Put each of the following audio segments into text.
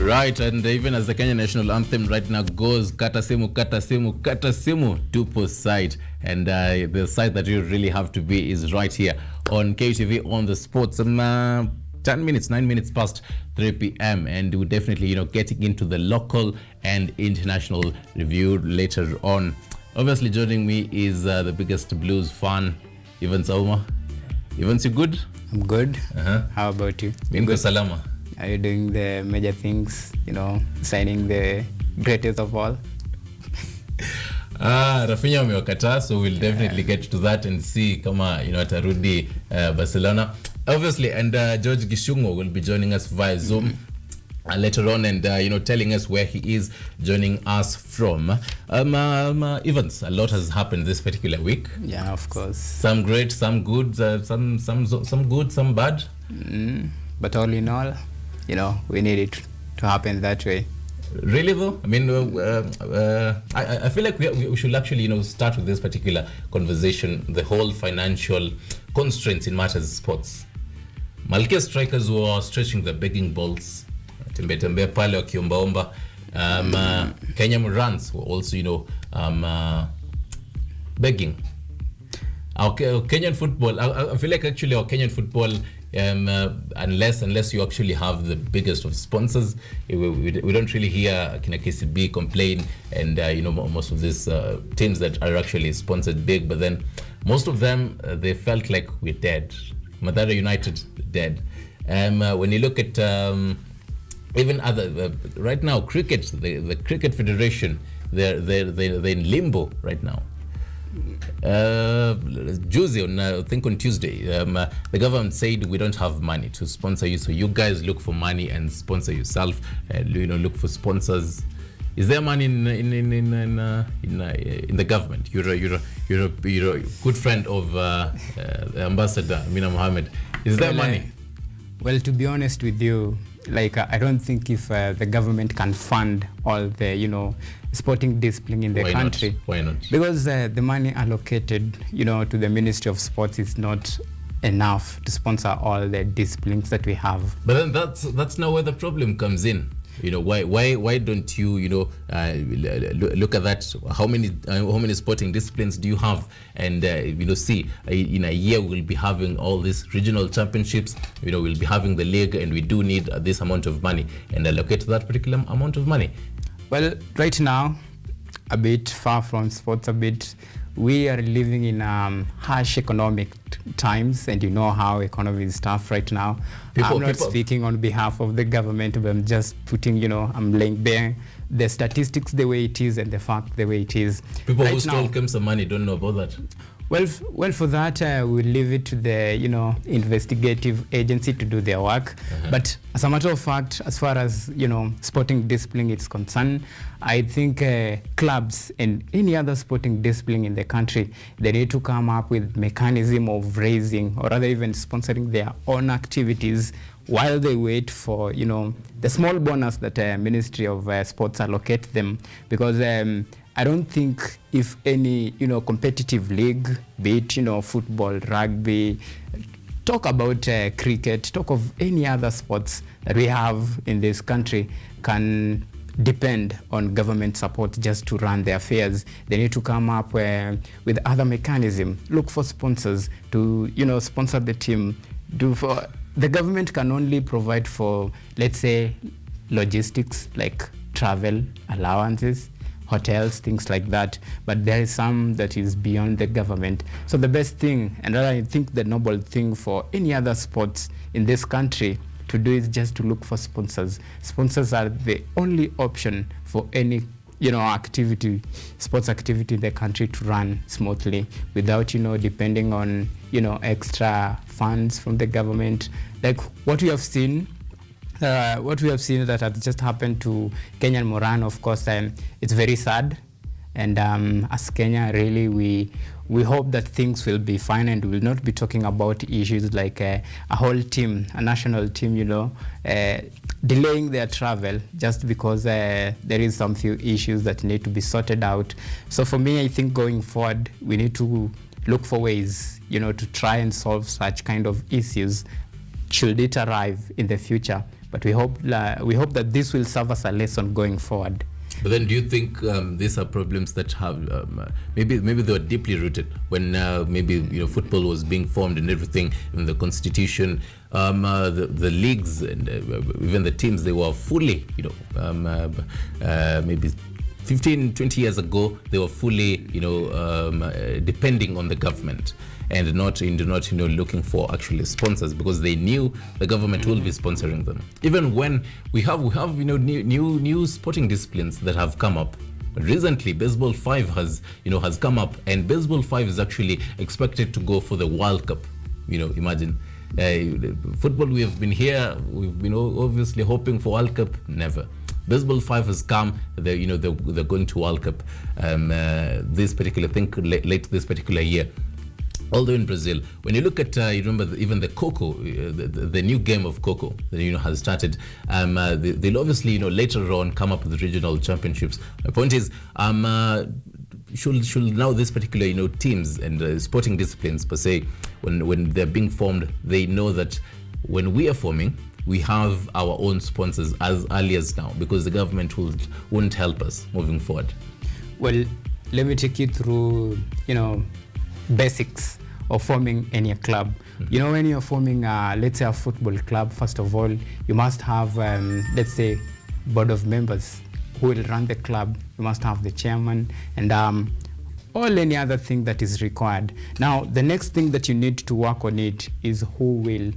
Right, and even as the Kenyan national anthem right now goes, kata simu, kata simu, kata simu, tupo site. And the site that you really have to be is right here on KTV on the sports. 9 minutes past 3 p.m. And we're definitely, getting into the local and international review later on. Obviously, joining me is the biggest blues fan, Evans Auma. Evans, you good? I'm good. How about you? Bingo salama. Are you doing the major things, signing the greatest of all? Rafinha amewakataa, so we'll definitely get to that and see kama, atarudi Barcelona. Obviously, and George Gishungo will be joining us via Zoom later on and, telling us where he is joining us from. Evans, a lot has happened this particular week. Yeah, of course. Some great, some good, some good, some bad. But all in all, we need it to happen that way. Really though? I mean, I feel like we should actually, start with this particular conversation, the whole financial constraints in matters of sports. Malkia strikers were stretching the begging balls. Tembe pale wakiombaomba. Kenya Morans were also, begging. Our Kenyan football, I feel like actually our Kenyan football, unless you actually have the biggest of sponsors, we don't really hear Kina KCB complain, and most of these teams that are actually sponsored big, but then most of them they felt like we're dead. Mathare United dead. When you look at even other right now, cricket, the Cricket Federation, they're in limbo right now. I think on Tuesday, the government said we don't have money to sponsor you, so you guys look for money and sponsor yourself. Look for sponsors. Is there money in the government? You're a good friend of Ambassador Amina Mohammed. Is there money? Well, to be honest with you, I don't think if the government can fund all the sporting discipline in the country. Why not? Because the money allocated to the Ministry of Sports is not enough to sponsor all the disciplines that we have. But then that's not where the problem comes in. Why don't you look at that? How many sporting disciplines do you have? And see, in a year we'll be having all these regional championships. We'll be having the league, and we do need this amount of money, and allocate that particular amount of money. Well, right now, a bit far from sports, we are living in harsh economic times, and you know how economy is tough right now. I'm not speaking on behalf of the government, but I'm just putting, I'm laying bare the statistics the way it is and the fact the way it is. People right who stole Kemsa money don't know about that. Well, for that, we'll leave it to the, investigative agency to do their work. But as a matter of fact, as far as, sporting discipline is concerned, I think clubs and any other sporting discipline in the country, they need to come up with mechanism of raising or rather even sponsoring their own activities while they wait for, the small bonus that Ministry of Sports allocate them. Because I don't think if any, competitive league, be it, football, rugby, talk about cricket, talk of any other sports that we have in this country can depend on government support just to run their affairs. They need to come up with other mechanism, look for sponsors to, sponsor the team. The government can only provide for, let's say, logistics like travel allowances, hotels, things like that, but there is some that is beyond the government. So the best thing, and I think the noble thing for any other sports in this country to do is just to look for sponsors. Sponsors are the only option for any activity, sports activity in the country to run smoothly without depending on extra funds from the government. Like what we have seen that has just happened to Kenyan Moran, of course, it's very sad. And as Kenya, really, we hope that things will be fine and we will not be talking about issues like a whole team, a national team, delaying their travel just because there is some few issues that need to be sorted out. So for me, I think going forward, we need to look for ways, to try and solve such kind of issues should it arrive in the future. But we hope that this will serve as a lesson going forward. But then, do you think these are problems that have maybe they were deeply rooted when maybe football was being formed and everything in the constitution, the leagues and even the teams, they were fully maybe 15, 20 years ago, they were fully depending on the government and not looking for actually sponsors, because they knew the government will be sponsoring them. Even when we have new sporting disciplines that have come up. Recently, baseball 5 has come up, and baseball 5 is actually expected to go for the World Cup. Imagine. Football, we have been here, we've been obviously hoping for World Cup, never. Baseball 5 has come, they're going to World Cup this particular thing, late this particular year. Although in Brazil, when you look at, you remember even the Coco, the new game of Coco that has started, they'll obviously later on come up with regional championships. My point is, should now this particular teams and sporting disciplines per se, when they're being formed, they know that when we are forming, we have our own sponsors as early as now, because the government won't help us moving forward. Well, let me take you through basics of forming any club. When you're forming let's say a football club, first of all you must have let's say board of members who will run the club. You must have the chairman and all any other thing that is required. Now the next thing that you need to work on it is who will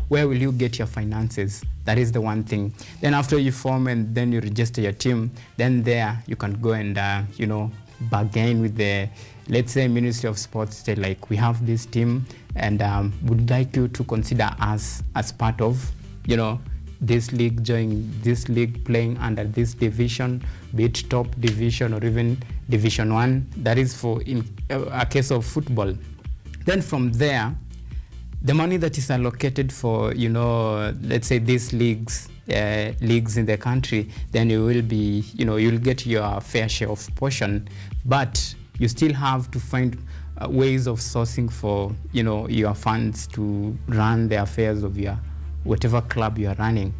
where will you get your finances. That is the one thing. Then after you form and then you register your team, then there you can go and bargain with the, let's say, Ministry of Sports, say like, we have this team and would like you to consider us as part of this league, join this league, playing under this division, be it top division or even division 1. That is for in a case of football. Then from there, the money that is allocated for let's say these leagues in the country, then you will be you'll get your fair share of portion, but you still have to find ways of sourcing for your funds to run the affairs of your whatever club you are running.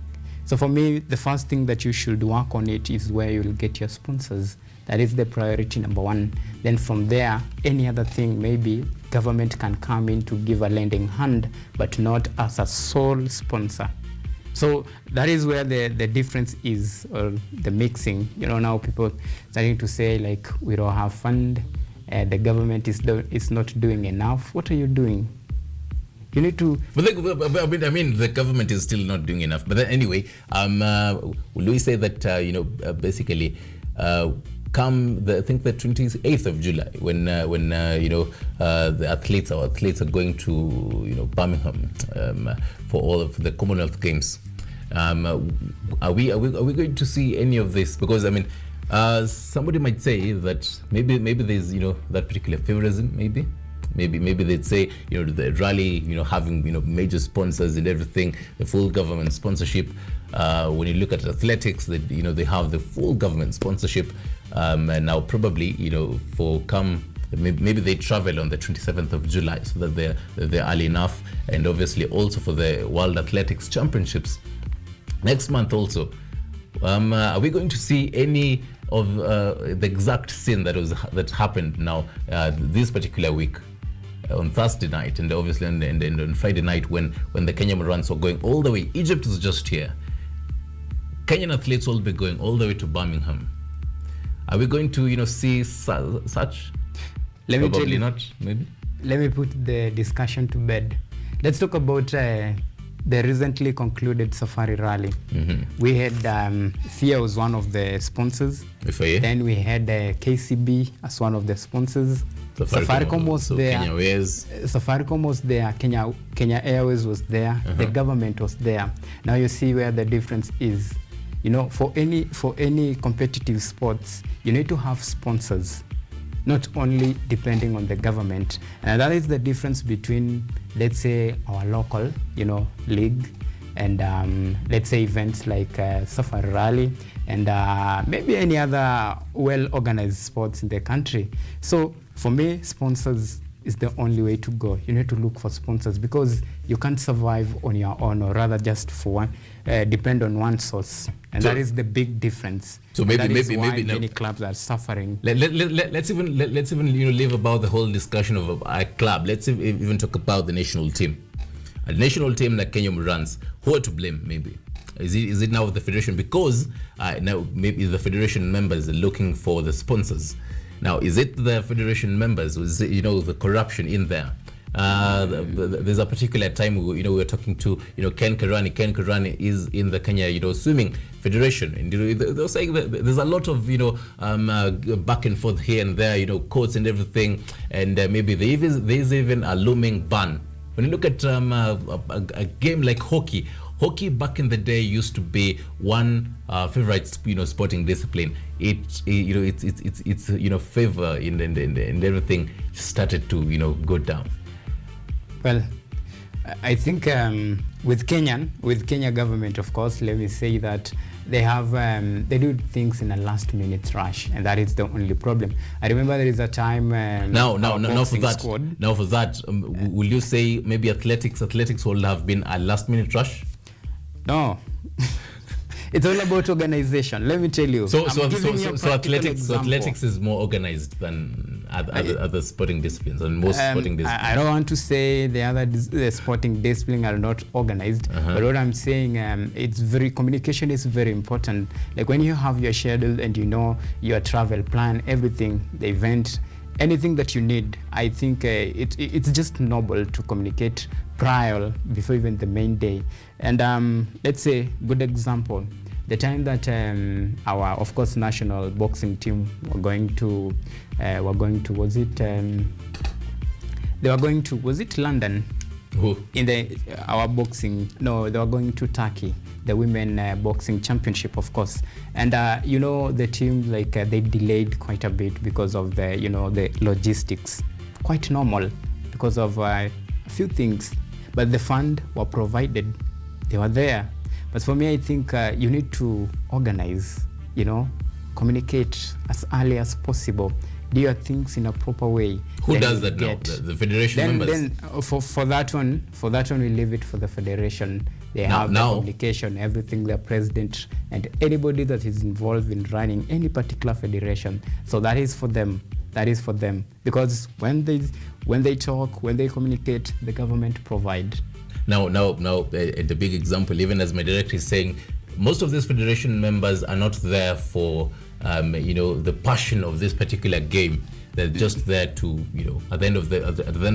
So for me, the first thing that you should work on it is where you'll get your sponsors. That is the priority number 1. Then from there, any other thing, maybe government can come in to give a lending hand, but not as a sole sponsor. So that is where the difference is, or the mixing. Now people starting to say like, we don't have fund, the government is not doing enough. What are you doing? You need to. But the government is still not doing enough. But then anyway, will we say that basically, come I think the 28th of July, when the athletes are going to Birmingham for all of the Commonwealth Games. Are we going to see any of this? Because somebody might say that maybe there's that particular favorism. Maybe they'd say the rally having major sponsors and everything, the full government sponsorship. When you look at athletics, that they have the full government sponsorship, and now probably for maybe they travel on the 27th of July so that they're early enough, and obviously also for the World Athletics Championships next month also. Are we going to see any of the exact scene that happened now this particular week on Thursday night, and obviously on Friday night when the Kenyan runs were going all the way? Egypt is just here. Kenyan athletes will be going all the way to Birmingham. Are we going to see such? Probably not. Maybe. Let me put the discussion to bed. Let's talk about the recently concluded Safari Rally. Mm-hmm. We had FIA was one of the sponsors. FIA. Then we had KCB as one of the sponsors. Safaricom was there. Kenya Airways. Safaricom was there. Kenya Airways was there. Uh-huh. The government was there. Now you see where the difference is. For any competitive sports, you need to have sponsors, not only depending on the government. And that is the difference between, let's say, our local, league, and let's say events like Safari Rally, and maybe any other well-organized sports in the country. So for me, sponsors is the only way to go. You need to look for sponsors because you can't survive on your own, or rather just for one, depend on one source. And that is the big difference. So maybe many clubs are suffering. Let's even leave about the whole discussion of a club. Let's even talk about the national team. A national team that Kenya runs, who are to blame? Maybe is it now the federation, because now maybe the federation members are looking for the sponsors. Now, is it the federation members? Is it, the corruption in there? There's a particular time we were talking to Ken Karani. Ken Karani is in the Kenya swimming federation, and they were saying that there's a lot of back and forth here and there, courts and everything, and maybe there's even a looming ban. When you look at a game like hockey back in the day used to be one favorite sporting discipline. It's favor and everything started to go down. Well, I think with Kenya government, of course, let me say that they have they do things in a last minute rush, and that is the only problem. I remember there is a time now for that will you say maybe athletics will have been a last minute rush? No. It's all about organization. Let me tell you. So athletics is more organized than other sporting disciplines, and most sporting disciplines. I don't want to say the sporting disciplines are not organized, but what I'm saying, communication is very important. Like when you have your schedule and your travel plan, everything, the event, anything that you need, I think it's just noble to communicate prior, before even the main day. And let's say, good example, the time that our, of course, national boxing team were going to was it London? Who? Our boxing, no, they were going to Turkey, the women boxing championship, of course. And the team, they delayed quite a bit because of the logistics. Quite normal because of a few things, but the fund were provided. They were there. But for me, I think you need to organize, communicate as early as possible, do your things in a proper way. Who does that now? The federation members? Then for that one, we leave it for the federation. They have the communication, everything, the president, and anybody that is involved in running any particular federation. So that is for them. Because when they talk, when they communicate, the government provide. Now, the big example, even as my director is saying, most of these federation members are not there for, the passion of this particular game. They're just there to, at the end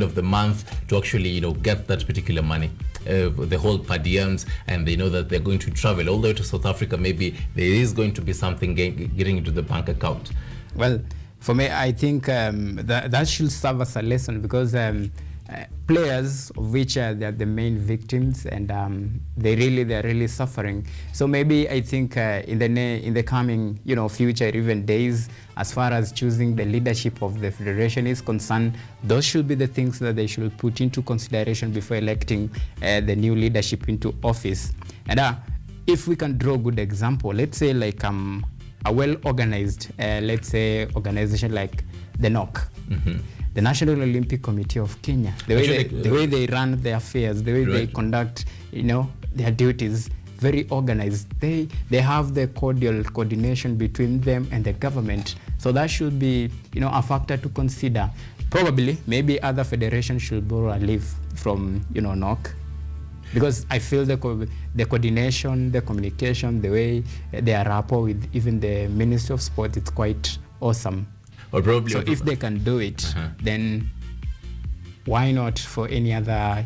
of the month, to actually, get that particular money, the whole per diems, and they know that they're going to travel all the way to South Africa. Maybe there is going to be something getting into the bank account. Well, for me, I think that should serve as a lesson, because players, of which they're the main victims, and they're really suffering. So maybe I think in the coming future, even days, as far as choosing the leadership of the federation is concerned, those should be the things that they should put into consideration before electing the new leadership into office. And if we can draw a good example, let's say like a well-organized, organization like the NOC. Mm-hmm. The National Olympic Committee of Kenya, the way they run their affairs, the way they conduct, their duties, very organized. They have the cordial coordination between them and the government. So that should be, a factor to consider. Probably, maybe other federations should borrow a leaf from, NOC, because I feel the coordination, the communication, the way they are rapport with even the Ministry of Sport, it's quite awesome. Or probably, so if they can do it, then why not for any other,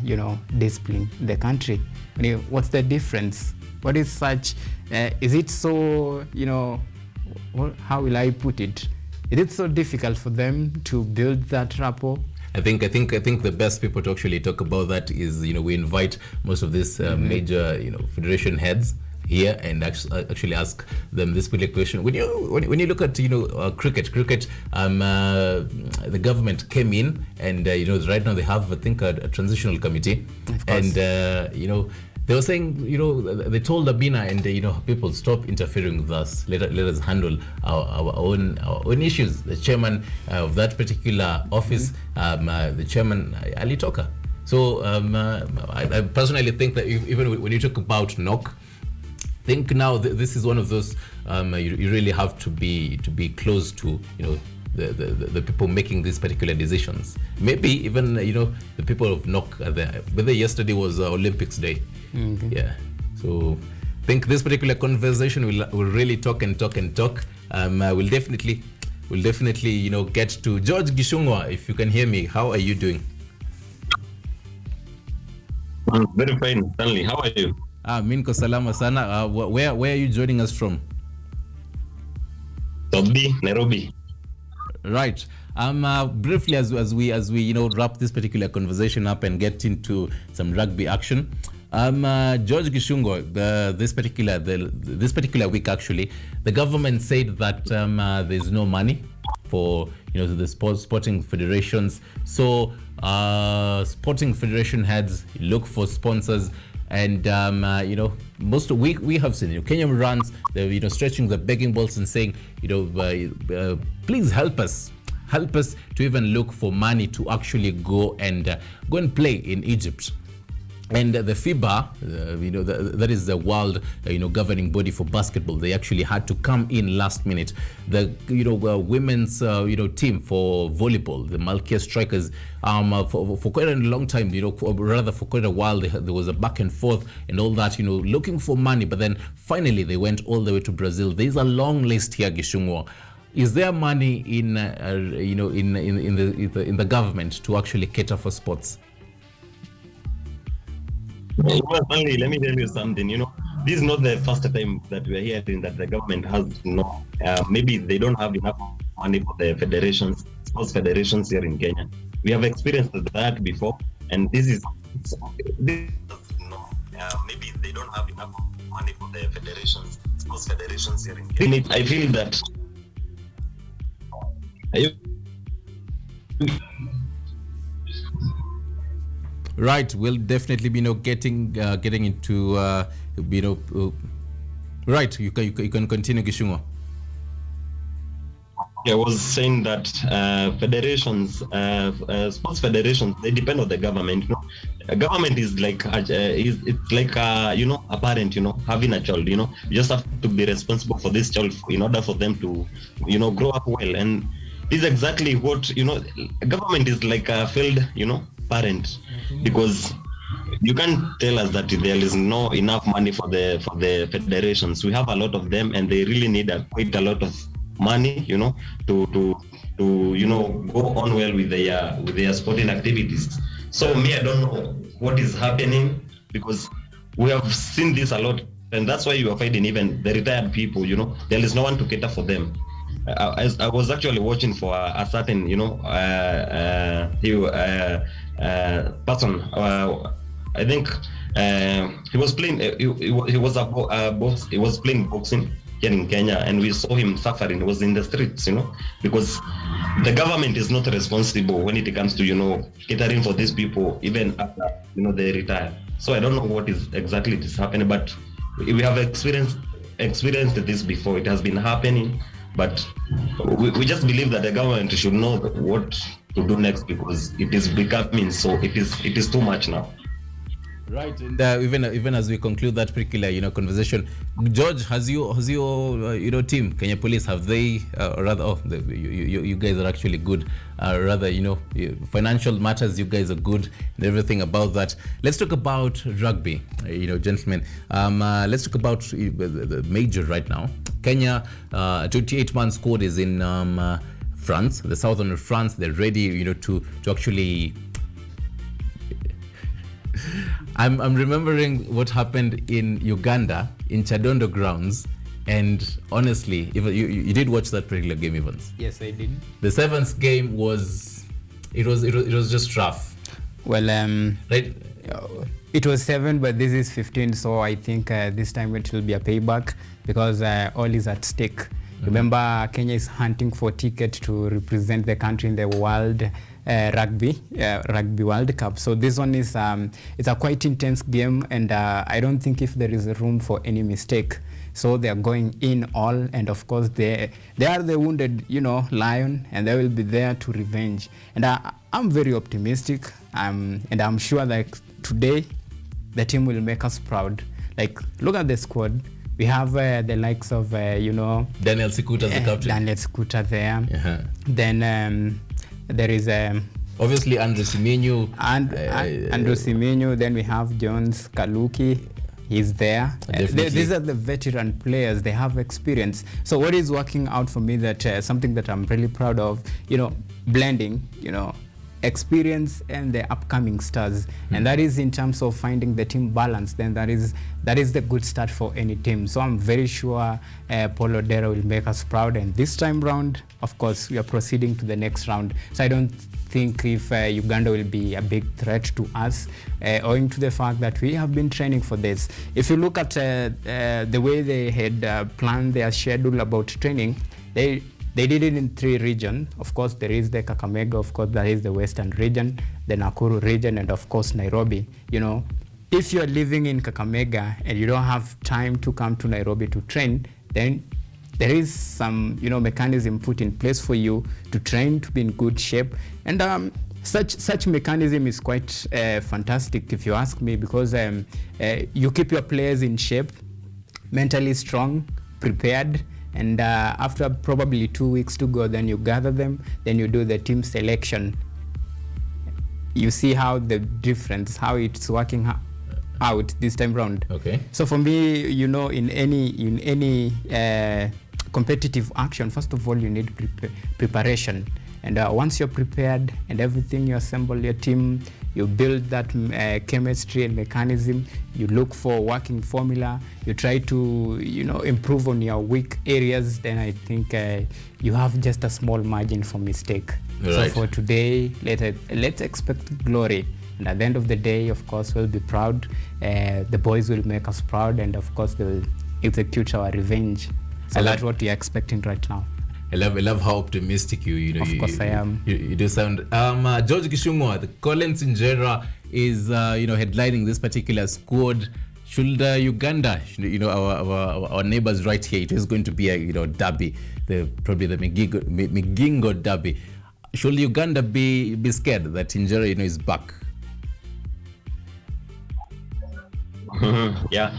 discipline in the country? What's the difference? What is such? Is it so? How will I put it? Is it so difficult for them to build that rapport? I think the best people to actually talk about that is we invite most of these major federation heads here and actually ask them this particular question. When you look at cricket, the government came in and right now they have, I think, a transitional committee, and They were saying, they told Abina and people, stop interfering with us. Let us handle our own issues. The chairman of that particular office, the chairman Ali Toka. So I personally think that even when you talk about knock, think now this is one of those you really have to be close to the people making these particular decisions. Maybe even the people of knock whether yesterday was Olympics Day. Okay. Yeah. So I think this particular conversation will really talk and talk and talk. We'll definitely get to George Gishungwa. If you can hear me, how are you doing? Very fine, Stanley. How are you? Minko salama sana. Where are you joining us from? Nairobi. Right. Briefly, as we wrap this particular conversation up and get into some rugby action. George Gishungwa, this particular week actually, the government said that there's no money for the sporting federations. So sporting federation heads look for sponsors, and we have seen Kenyan runs, they're stretching the begging balls and saying please help us to even look for money to actually go and play in Egypt. And the FIBA, that is the world, governing body for basketball. They actually had to come in last minute. The, women's, team for volleyball, the Malkia Strikers, for quite a long time, for quite a while, there was a back and forth and all that, looking for money. But then finally, they went all the way to Brazil. There's a long list here, Gishungwa. Is there money in the government to actually cater for sports? Well, Stanley, let me tell you something. This is not the first time that we are hearing that the government has maybe they don't have enough money for the federations, sports federations here in Kenya. We have experienced that before, and maybe they don't have enough money for the federations, sports federations here in Kenya. I feel that. Right, we'll definitely be getting into right. You can continue, Gishungwa. I was saying that federations, sports federations, they depend on the government. A government is like it's like a parent, having a child. You just have to be responsible for this child in order for them to grow up well. And this is exactly what government is like a failed parent, because you can't tell us that there is no enough money for the federations. We have a lot of them, and they really need quite a lot of money, to go on well with their sporting activities. So I don't know what is happening, because we have seen this a lot, and that's why you are finding even the retired people. There is no one to cater for them. I was actually watching for a certain person. I think he was playing. He was playing boxing here in Kenya, and we saw him suffering. He was in the streets, because the government is not responsible when it comes to catering for these people, even after they retire. So I don't know what is exactly happening, but we have experienced this before. It has been happening, but we just believe that the government should know what to do next, because it is becoming so. It is too much now. Right, and even as we conclude that particular conversation, George, has your team, Kenya Police, have they you guys are actually good, financial matters, you guys are good and everything about that. Let's talk about rugby, gentlemen. Let's talk about the major right now. Kenya, 28-man squad is in France, the southern of France. They're ready, to actually. I'm remembering what happened in Uganda in Chadondo grounds, and honestly, if you did watch that particular game, Evans. Yes, I did. The seventh game was just rough. Well, right. It was 7, but this is 15, so I think this time it will be a payback, because all is at stake. Mm-hmm. Remember, Kenya is hunting for ticket to represent the country in the World Rugby World Cup. So this one is it's a quite intense game, and I don't think if there is room for any mistake. So they are going in all, and of course they are the wounded, lion, and they will be there to revenge. And I'm very optimistic, and I'm sure that today the team will make us proud. Like, look at the squad. We have the likes of Daniel Sikuta as the captain. Daniel Sikuta there. Uh-huh. Then there is obviously Andrew Simenyu. Andrew Simenyu. Then we have Jones Kaluki. He's there. These are the veteran players. They have experience. So what is working out for me, that something that I'm really proud of, blending, experience and the upcoming stars. And that is in terms of finding the team balance. Then that is the good start for any team. So I'm very sure Paul Odera will make us proud. And this time round, of course, we are proceeding to the next round. So I don't think if Uganda will be a big threat to us, owing to the fact that we have been training for this. If you look at the way they had planned their schedule about training, they did it in 3 regions. Of course, there is the Kakamega, of course, that is the Western region, the Nakuru region, and of course, Nairobi. If you're living in Kakamega and you don't have time to come to Nairobi to train, then there is some, mechanism put in place for you to train, to be in good shape. And such mechanism is quite fantastic, if you ask me, because you keep your players in shape, mentally strong, prepared, and after probably 2 weeks to go, then you gather them, then you do the team selection. You see how the difference, how it's working out this time round. Okay. So for me, in any competitive action, first of all, you need preparation. And once you're prepared and everything, you assemble your team, you build that chemistry and mechanism, you look for working formula, you try to, improve on your weak areas, then I think you have just a small margin for mistake. Right. So for today, let's expect glory. And at the end of the day, of course, we'll be proud. The boys will make us proud, and of course, they will execute our revenge. So that's what we are expecting right now. I love how optimistic you Of course I am. You do sound. George Gishungwa, the Collins Injera is headlining this particular squad. Should Uganda, our neighbors right here, it is going to be a derby, probably the Migingo derby. Should Uganda be scared that Injera is back? Yeah,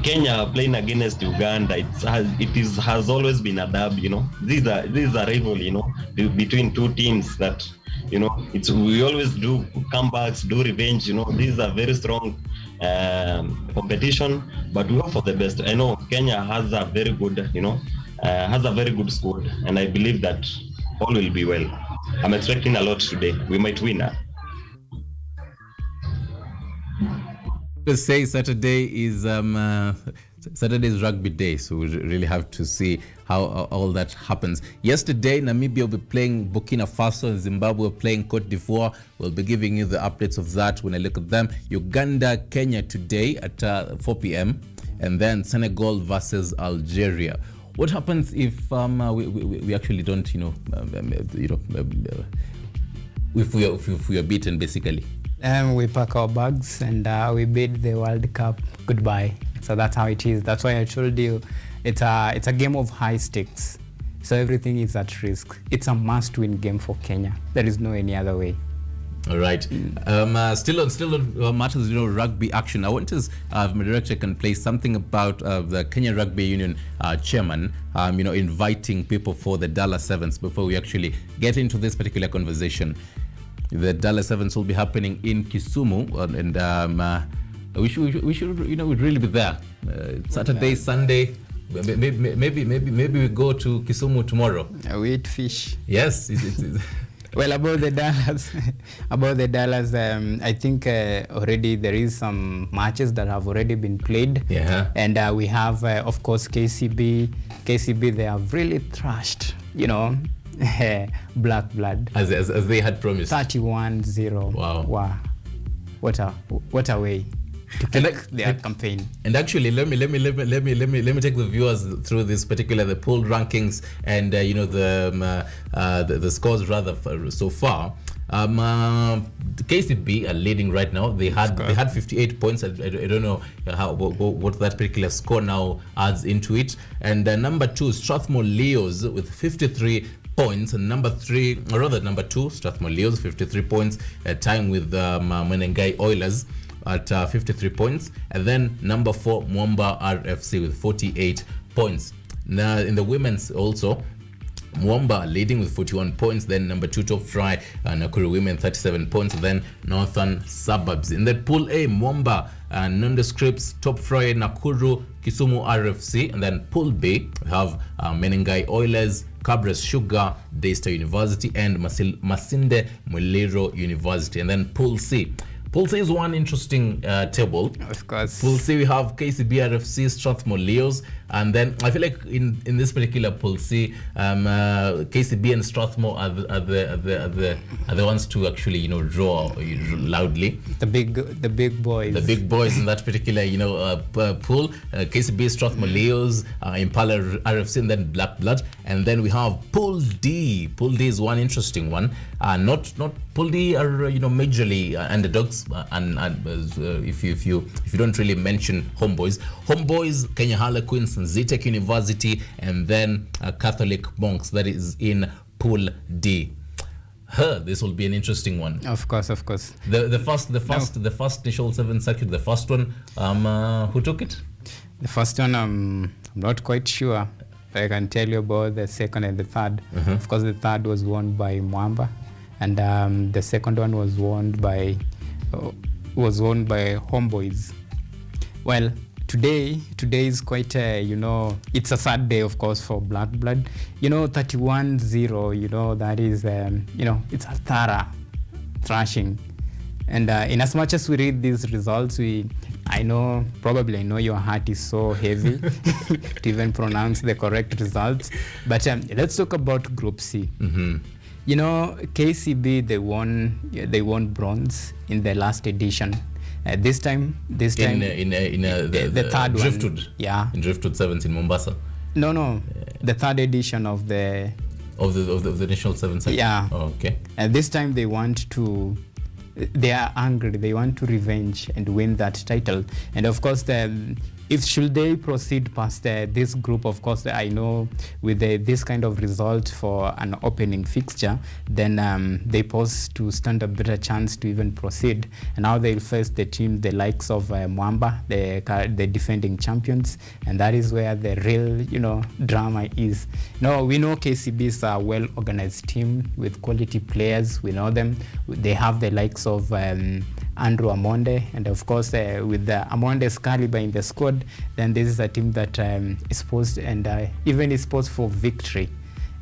Kenya playing against Uganda, it has always been a derby. This is a rivalry, between two teams that, we always do comebacks, do revenge. This is a very strong competition, but we hope for the best. I know Kenya has a very good, squad, and I believe that all will be well. I'm expecting a lot today. We might win. To say Saturday is Rugby Day, so we really have to see how all that happens. Yesterday, Namibia will be playing Burkina Faso, and Zimbabwe playing Cote d'Ivoire. We'll be giving you the updates of that when I look at them. Uganda, Kenya today at 4 p.m. and then Senegal versus Algeria. What happens if we actually don't, if we are beaten, basically? We pack our bags and we bid the World Cup goodbye. So that's how it is. That's why I told you it's a game of high stakes. So everything is at risk. It's a must-win game for Kenya. There is no any other way. All right. Still on matters, rugby action. I want to, my director can play something about the Kenya Rugby Union chairman, inviting people for the Dallas Sevens before we actually get into this particular conversation. The Dallas Sevens will be happening in Kisumu, and we should we'd really be there. Saturday, Sunday. Maybe we go to Kisumu tomorrow. We eat fish. Yes. Well, about the Dallas, I think already there is some matches that have already been played. Yeah. And we have, of course, KCB. KCB, they have really thrashed, Black Blood. As they had promised. 31-0. Wow. What a way. to kick their campaign. And actually, let me take the viewers through this particular the poll rankings and the scores rather so far. KCB are leading right now. They had 58 points. I don't know what that particular score now adds into it. And number 2, Strathmore Leos with 53 points, and number 2, Strathmore Leos 53 points, tying with Menengai Oilers at 53 points, and then number 4, Mwamba RFC with 48 points. Now in the women's also, Mwamba leading with 41 points, then number 2 Top Fry Nakuru Women 37 points, then Northern Suburbs. In that pool A, Mwamba Nondescripts, Top Fry Nakuru, Kisumu RFC, and then pool B we have Menengai Oilers, Cabres Sugar, Daystar University, and Masinde Muliro University. And then pool C. Pool C is one interesting table. Of course. Pool C, we have KCB RFC, Strathmore Leos, and then I feel like in this particular Pool C, KCB and Strathmore are the ones to actually draw loudly. The big boys. The big boys in that particular pool. KCB, Strathmore Leos, Impala RFC, and then Black Blood, and then we have Pool D. Pool D is one interesting one. Not Pool D are majorly underdogs, and if you don't really mention Homeboys, Kenya Harlequins, Zetech University, and then Catholic Monks. That is in Pool D. This will be an interesting one. Of course. The first initial 7 circuit, the first one. Who took it? The first one, I'm not quite sure. I can tell you about the second and the third. Of course, the third was won by Mwamba, and the second one was won by Homeboys. Well, today is quite it's a sad day, of course, for Black Blood. 31-0. That is it's a thorough thrashing. And in as much as we read these results, I know your heart is so heavy to even pronounce the correct results. But let's talk about Group C. KCB, they won bronze in the last edition. This time in the third Driftwood. One. Yeah. In Driftwood 7 in Mombasa. No. The third edition of the National 7 circuit. Yeah. Oh, okay. And this time they are angry. They want to revenge and win that title. And of course, should they proceed past this group, of course, I know with this kind of result for an opening fixture, then they pose to stand a better chance to even proceed. And now they'll face the likes of Mwamba, the defending champions, and that is where the real, drama is. We know KCB is a well-organized team with quality players. We know them. They have the likes of Andrew Amonde, and of course with the Amonde's caliber in the squad, then this is a team that is posed and even is posed for victory.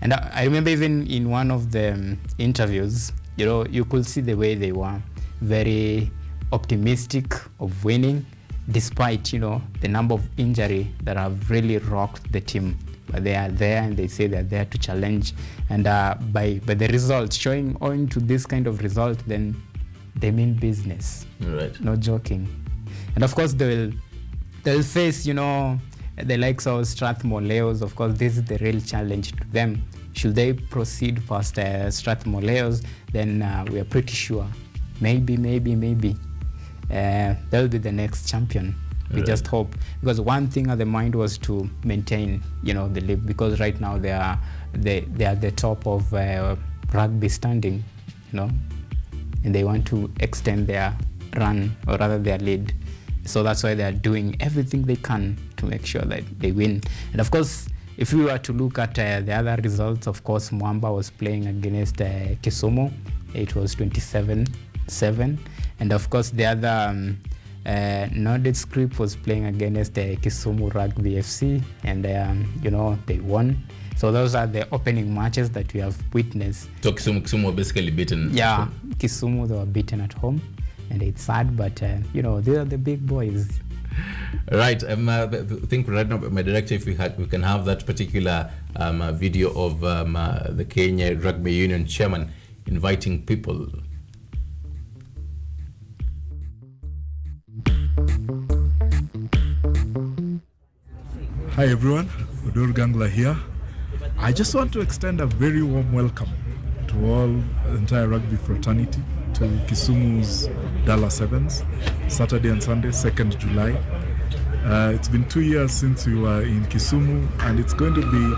And I remember even in one of the interviews, you could see the way they were very optimistic of winning, despite the number of injury that have really rocked the team. But they are there, and they say they're there to challenge. And by the results showing on to this kind of result, then they mean business. Right. No joking. And of course they'll face, the likes of Strathmore Leos. Of course, this is the real challenge to them. Should they proceed past Strathmore Leos, then we are pretty sure maybe they'll be the next champion. We just hope, because one thing at the mind was to maintain, the league, because right now they are the top of rugby standing, and they want to extend their run, or rather their lead. So that's why they are doing everything they can to make sure that they win. And of course, if we were to look at the other results, of course, Mwamba was playing against Kisumu. It was 27-7. And of course, the other Nodded Script was playing against Kisumu Rugby FC, and they won. So those are the opening matches that we have witnessed. So Kisumu were basically beaten. Yeah, Kisumu, they were beaten at home, and it's sad, but they are the big boys. Right. I think right now, my director, if we can have that particular video of the Kenya Rugby Union chairman inviting people. Hi everyone, Udur Gangla here. I just want to extend a very warm welcome to all the entire rugby fraternity to Kisumu's Dala Sevens, Saturday and Sunday, 2nd July. It's been 2 years since we were in Kisumu, and it's going to be,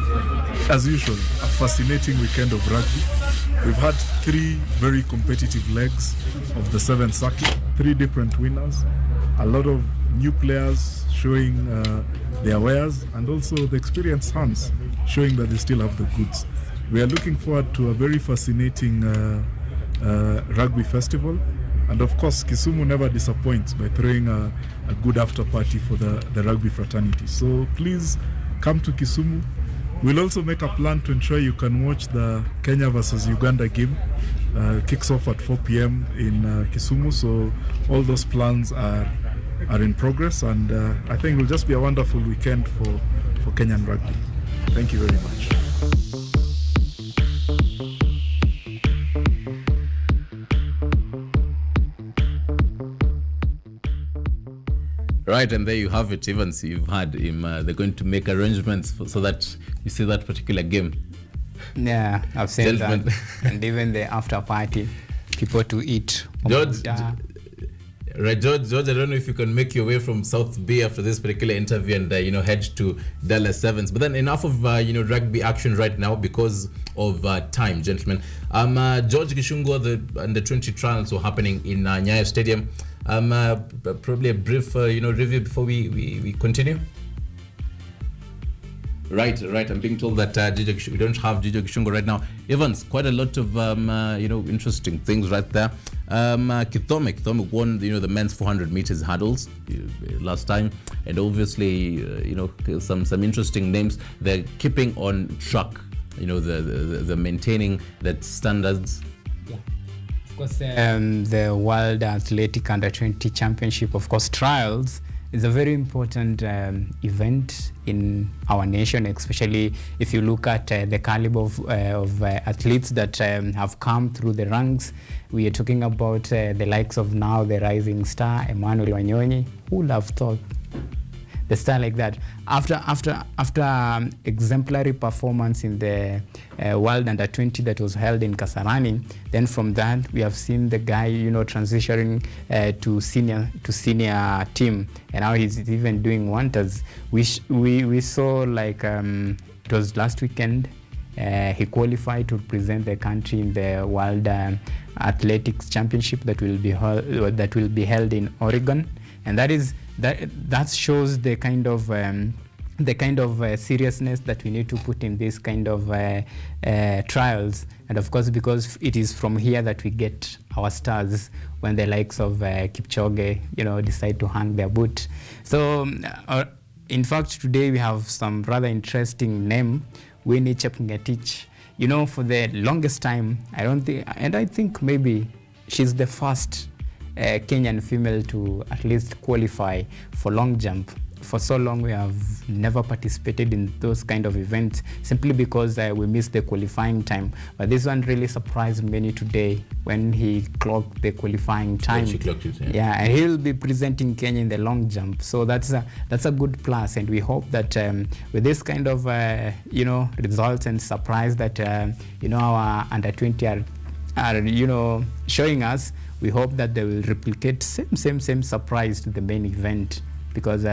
as usual, a fascinating weekend of rugby. We've had 3 very competitive legs of the 7th circuit, 3 different winners, a lot of new players showing their wares, and also the experienced hands showing that they still have the goods. We are looking forward to a very fascinating rugby festival, and of course Kisumu never disappoints by throwing a good after party for the rugby fraternity. So please come to Kisumu. We'll also make a plan to ensure you can watch the Kenya versus Uganda game. Kicks off at 4 p.m. in Kisumu, so all those plans are in progress, and I think it will just be a wonderful weekend for Kenyan rugby. Thank you very much. Right, and there you have it. Even so you've had him. They're going to make arrangements so that you see that particular game. Yeah, I've seen Gentlemen. that. And even the after party, people to eat. George, George, I don't know if you can make your way from South Bay after this particular interview and head to Dallas Sevens. But then enough of rugby action right now because of time, gentlemen. George Gishungo, the under 20 trials were happening in Nyayo Stadium. Probably a brief review before we continue. Right. I'm being told that we don't have Jijo Gishungo right now. Evans, quite a lot of interesting things right there. Kithome won the men's 400 meters hurdles last time, and obviously some interesting names. They're keeping on track. The maintaining that standards. Yeah. Of course, the World Athletic Under 20 Championship, of course, trials is a very important event in our nation, especially if you look at the caliber of athletes that have come through the ranks. We are talking about the likes of now the rising star, Emmanuel Wanyonyi. Who would have thought the star like that? After exemplary performance in the World Under 20 that was held in Kasarani, then from that we have seen the guy transitioning to senior team, and now he's even doing wonders. We saw like it was last weekend. He qualified to represent the country in the World Athletics Championship that will be held in Oregon, and that shows the kind of seriousness that we need to put in this kind of trials. And of course, because it is from here that we get our stars when the likes of Kipchoge decide to hang their boot. So in fact, today we have some rather interesting name, Winnie Chepngetich. For the longest time, I think maybe she's the first Kenyan female to at least qualify for long jump. For so long, we have never participated in those kind of events simply because we missed the qualifying time. But this one really surprised many today when he clocked the qualifying time. She clocked it, yeah, and he'll be presenting Kenya in the long jump. So that's a good plus, and we hope that with this kind of results and surprise that our under 20 are showing us, we hope that they will replicate same surprise to the main event. Because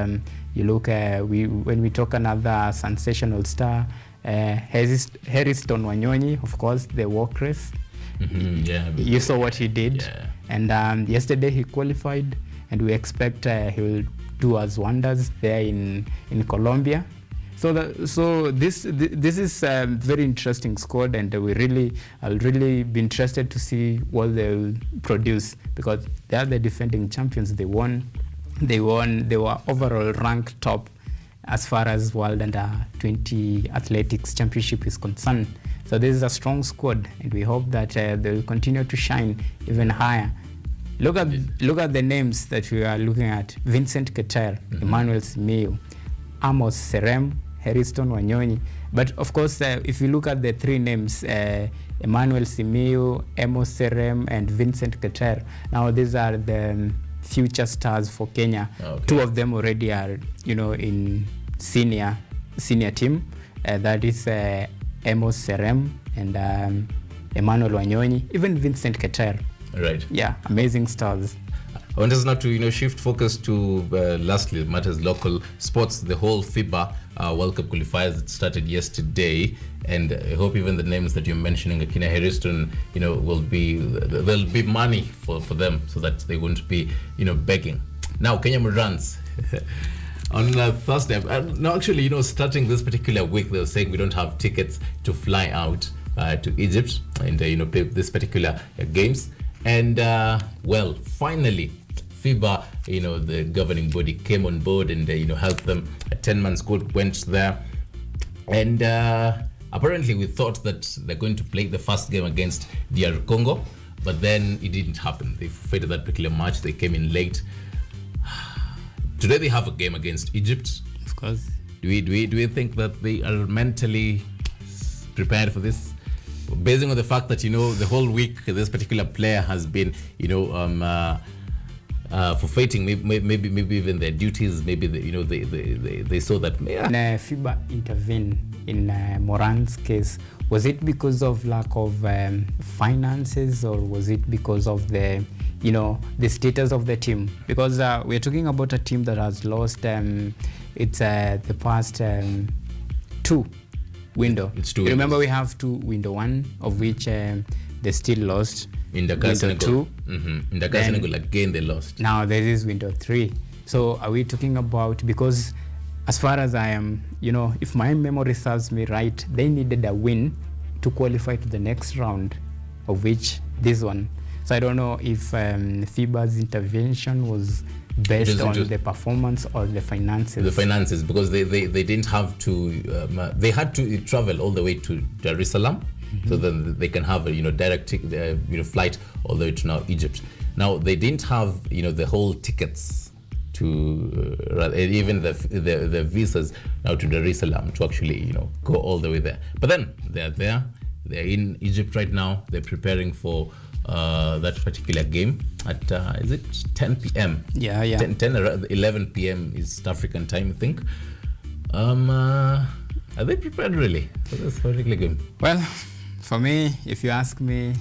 you look, when we talk another sensational star, Harrison Wanyonyi, of course, the walk race. Mm-hmm, yeah. You saw what he did. Yeah. And yesterday he qualified, and we expect he will do us wonders there in Colombia. So this is a very interesting squad, and I'll really be interested to see what they will produce, because they are the defending champions. They were overall ranked top as far as World Under 20 Athletics Championship is concerned. So this is a strong squad, and we hope that they will continue to shine even higher. Look at the names that we are looking at: Vincent Keter, Emmanuel Simiyu, Amos Serem, Harrison Wanyonyi. But of course, if you look at the 3 names, Emmanuel Simiyu, Amos Serem, and Vincent Keter, now these are the future stars for Kenya. Okay. 2 of them already are, in senior senior team. That is Amos Serem and Emmanuel Wanyonyi, even Vincent Keter. Right. Yeah, amazing stars. I want us now to shift focus to lastly matters local sports. The whole FIBA World Cup qualifiers that started yesterday, and I hope even the names that you're mentioning, Akina Harrison, there'll be money for them so that they won't be begging. Now Kenya Morans on Thursday. No, actually, starting this particular week, they were saying we don't have tickets to fly out to Egypt and play this particular games. And finally, FIBA, the governing body came on board and helped them. A 10-man squad went there, and apparently we thought that they're going to play the first game against DR Congo, but then it didn't happen. They forfeited that particular match. They came in late. Today they have a game against Egypt. Of course. Do we think that they are mentally prepared for this? Based on the fact that the whole week this particular player has been forfeiting maybe even their duties. Maybe they saw that. Yeah. When FIBA intervened in Moran's case, was it because of lack of finances, or was it because of the status of the team? Because we're talking about a team that has lost the past two window. It's two. Remember, we have two window, one of which they still lost. In Dakar, Senegal. In Dakar, Senegal, again they lost. Now there is window 3. So are we talking about, because as far as I am, if my memory serves me right, they needed a win to qualify to the next round, of which this one. So I don't know if FIBA's intervention was based on the performance or the finances. The finances, because they didn't have to, they had to travel all the way to Dar es Salaam, so that they can have a direct flight all the way to now Egypt. Now they didn't have the whole tickets to even the visas now to Dar es Salaam to actually go all the way there. But then they're in Egypt right now. They're preparing for that particular game at is it 10 p.m. Yeah. 10 or 11 p.m. is South African time, I think. Are they prepared really for this particular game? Well, for me, if you ask me,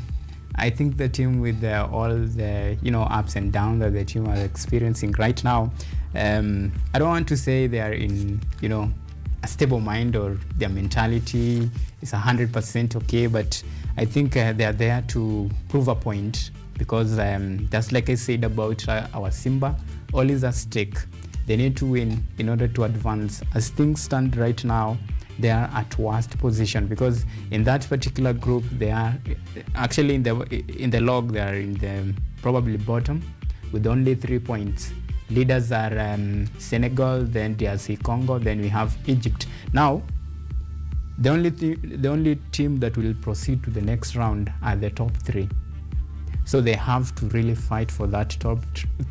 I think the team with all the ups and downs that the team are experiencing right now, I don't want to say they are in a stable mind or their mentality is 100% okay, but I think they are there to prove a point, because just like I said about our Simba, all is at stake. They need to win in order to advance. As things stand right now, they are at worst position, because in that particular group they are actually in the log, they are in the probably bottom with only 3 points. Leaders are Senegal, then DRC Congo, then we have Egypt. Now the only team that will proceed to the next round are the top 3. So they have to really fight for that top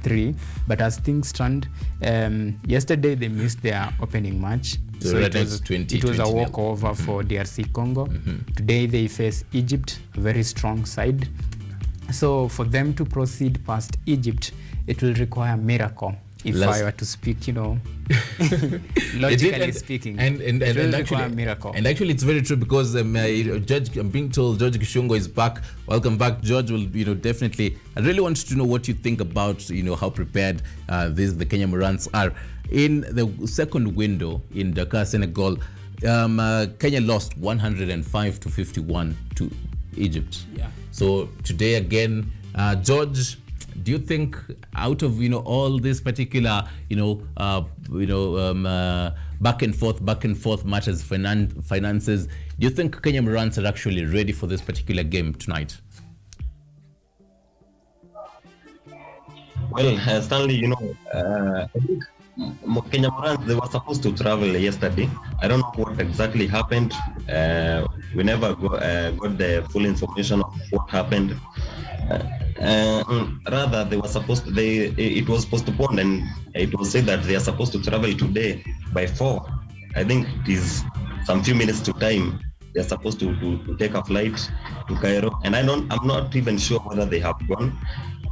3. But as things stand, yesterday they missed their opening match. So it was a walkover for DRC Congo. Today they face Egypt, a very strong side. So for them to proceed past Egypt, it will require a miracle. If I were to speak, logically speaking, and actually a miracle. And actually, it's very true, because Judge, I'm being told George Gishongo is back. Welcome back, George. Will definitely. I really want to know what you think about how prepared the Kenya Morans are in the second window in Dakar, Senegal. Kenya lost 105-51 to Egypt. Yeah. So today again, George, do you think out of all this particular back and forth matters, finances, do you think Kenya Morans are actually ready for this particular game tonight? Well, Stanley, I think Kenya Morans, they were supposed to travel yesterday. I don't know what exactly happened. We never got the full information of what happened. Rather, they were supposed to, it was postponed, and it was said that they are supposed to travel today by 4. I think it is some few minutes to time. They are supposed to take a flight to Cairo, and I'm not even sure whether they have gone,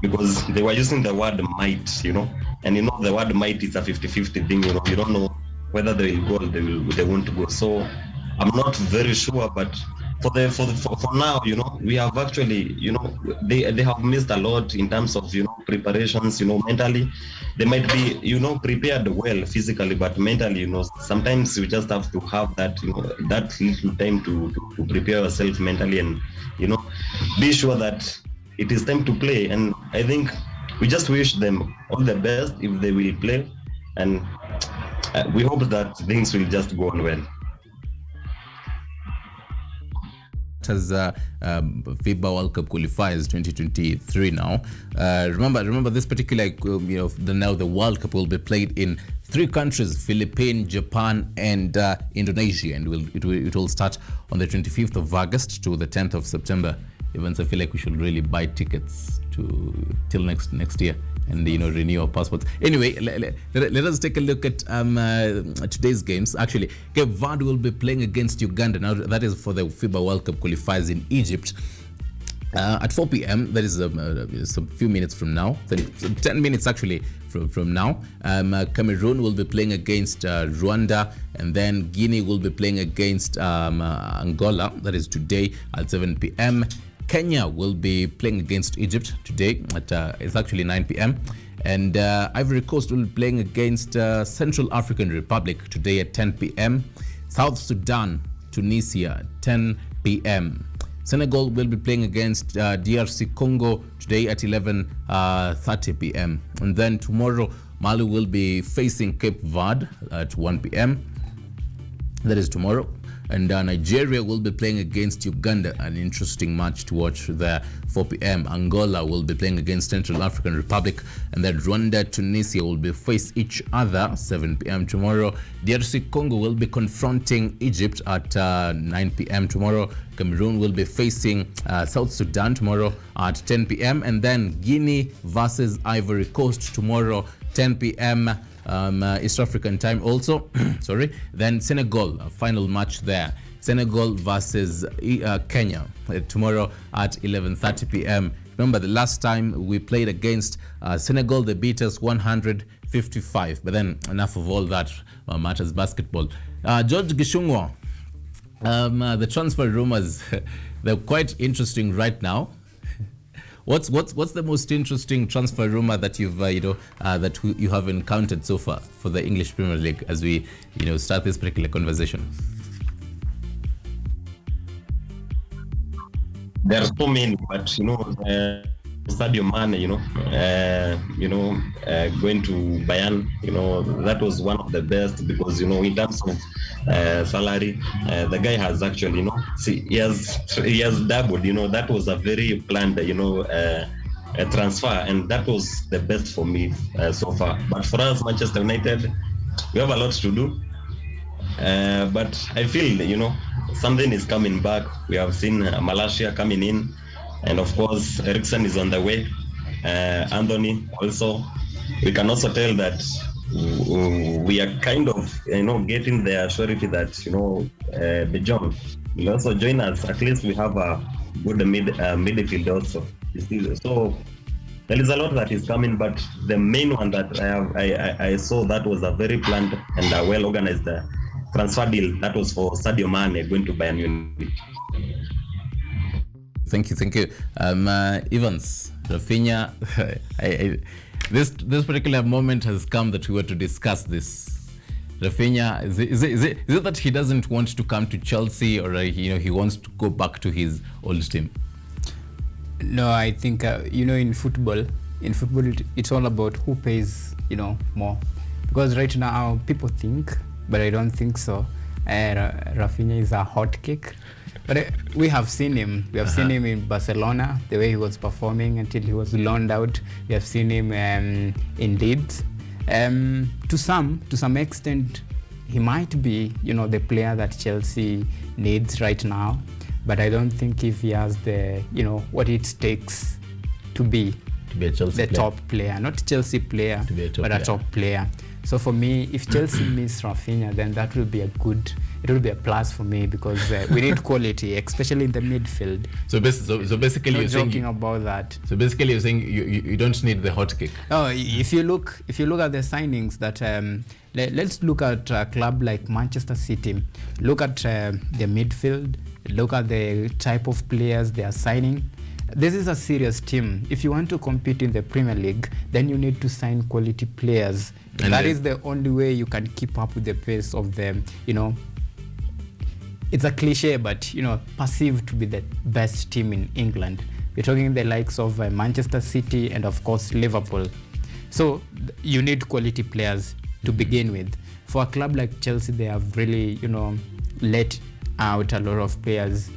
because they were using the word might, and the word might is a 50-50 thing. You don't know whether they will go or they won't go. So I'm not very sure, but for now, we have actually, they have missed a lot in terms of, preparations, mentally. They might be, prepared well physically, but mentally, sometimes you just have to have that, that little time to prepare yourself mentally and, be sure that it is time to play. And I think we just wish them all the best if they will play. And we hope that things will just go on well. As FIBA World Cup qualifiers 2023 now. Remember this particular, now the World Cup will be played in 3 countries: Philippines, Japan, and Indonesia, and it will start on the 25th of August to the 10th of September. Even so, I feel like we should really buy tickets till next year and renew our passports. Anyway, let us take a look at today's games. Actually, Cape Verde will be playing against Uganda. Now that is for the FIBA World Cup qualifiers in Egypt. At 4 p.m. that is a few minutes from now, 10 minutes actually from now. Cameroon will be playing against Rwanda, and then Guinea will be playing against Angola. That is today at 7 p.m. Kenya will be playing against Egypt today at it's actually 9 p.m. And Ivory Coast will be playing against Central African Republic today at 10 p.m. South Sudan, Tunisia, 10 p.m. Senegal will be playing against DRC Congo today at 11:30 p.m. And then tomorrow, Mali will be facing Cape Verde at 1 p.m. That is tomorrow. And Nigeria will be playing against Uganda, an interesting match to watch there, 4 p.m. Angola will be playing against Central African Republic, and then Rwanda, Tunisia will be face each other, 7 p.m. tomorrow. DRC Congo will be confronting Egypt at 9 p.m. tomorrow. Cameroon will be facing South Sudan tomorrow at 10 p.m. And then Guinea versus Ivory Coast tomorrow, 10 p.m. East African time also. Sorry. Then Senegal, a final match there. Senegal versus Kenya tomorrow at 11:30 p.m. Remember, the last time we played against Senegal, they beat us 155. But then enough of all that matters basketball. George Gishungwa, the transfer rumors, they're quite interesting right now. What's the most interesting transfer rumor that you've that you have encountered so far for the English Premier League as we start this particular conversation? There are so many, but Sadio Mane, going to Bayern, that was one of the best because in terms of salary, the guy has actually, he has doubled. That was a very planned, a transfer, and that was the best for me so far. But for us, Manchester United, we have a lot to do. But I feel, something is coming back. We have seen Malaysia coming in, and of course, Eriksen is on the way. Anthony also. We can also tell that we are kind of, getting the surety that, the John will also join us. At least we have a good midfield also. So there is a lot that is coming, but the main one that I saw that was a very planned and a well-organized transfer deal. That was for Sadio Mane going to Bayern Munich. Thank you. Evans, Rafinha, this particular moment has come that we were to discuss this. Rafinha, is it that he doesn't want to come to Chelsea, or he wants to go back to his old team? No, I think in football, it's all about who pays more. Because right now people think, but I don't think so. Rafinha is a hot cake. But we have seen him. We have seen him in Barcelona, the way he was performing until he was loaned out. We have seen him in Leeds. To some extent, he might be, the player that Chelsea needs right now. But I don't think if he has the, what it takes to be a Chelsea the top player, not Chelsea player, but a top player. So for me, if Chelsea miss Rafinha, then it will be a plus for me, because we need quality, especially in the midfield. So basically, Not you're saying joking about that. So basically, you're saying you don't need the hot kick. Oh, if you look at the signings that let's look at a club like Manchester City. Look at the midfield. Look at the type of players they are signing. This is a serious team. If you want to compete in the Premier League, then you need to sign quality players. And that is the only way you can keep up with the pace of them. It's a cliche, but perceived to be the best team in England. We're talking the likes of Manchester City and of course Liverpool. So you need quality players to begin with. For a club like Chelsea, they have really let out a lot of players.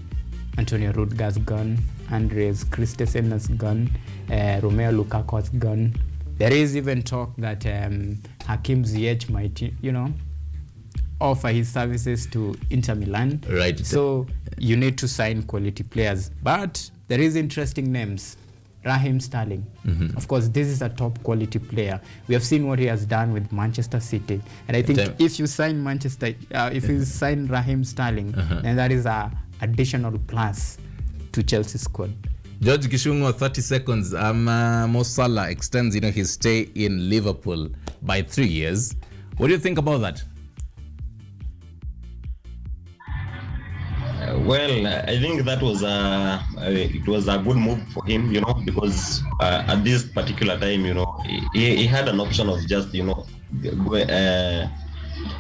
Antonio Rudiger's gone, Andres Christensen has gone, Romelu Lukaku has gone. There is even talk that Hakim Ziyech might, offer his services to Inter Milan. Right. So you need to sign quality players. But there is interesting names. Raheem Sterling. Mm-hmm. Of course, this is a top quality player. We have seen what he has done with Manchester City. And I think if you sign you sign Raheem Sterling, then that is a additional plus to Chelsea's squad. George Gishungo, 30 seconds. Mo Salah extends his stay in Liverpool by 3 years. What do you think about that? Well, I think that was it was a good move for him, because at this particular time, he had an option of just,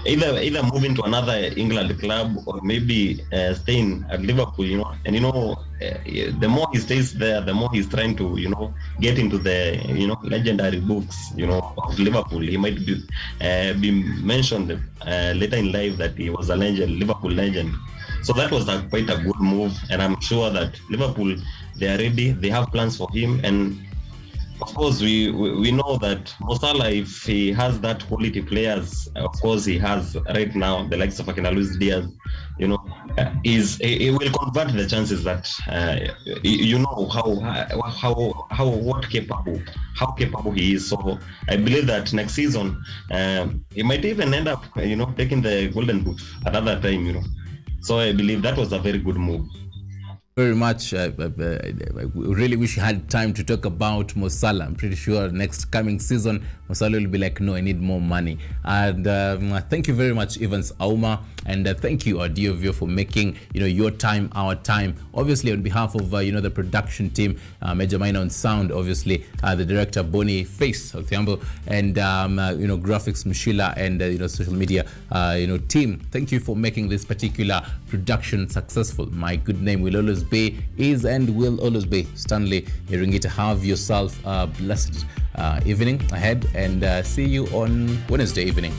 either moving to another England club or maybe staying at Liverpool, and the more he stays there, the more he's trying to get into the legendary books of Liverpool. He might be mentioned later in life that he was a Liverpool legend. So that was quite a good move, and I'm sure that Liverpool, they are ready. They have plans for him, and of course we know that Mo Salah, if he has that quality players, of course he has right now the likes of Luis Diaz, he will convert the chances that how capable he is. So I believe that next season he might even end up taking the golden boot another time. So I believe that was a very good move. Very much. I really wish I had time to talk about Mo Salah. I'm pretty sure next coming season, Mo Salah will be like, no, I need more money. And thank you very much, Evans Auma. And thank you, dear viewer, for making your time our time. Obviously, on behalf of the production team, Major Minor on sound, obviously the director Bonnie Face of Thiambo, and graphics Mshila, and social media team. Thank you for making this particular production successful. My good name will always be, is, and will always be Stanley Iringita. Have yourself a blessed evening ahead, and see you on Wednesday evening.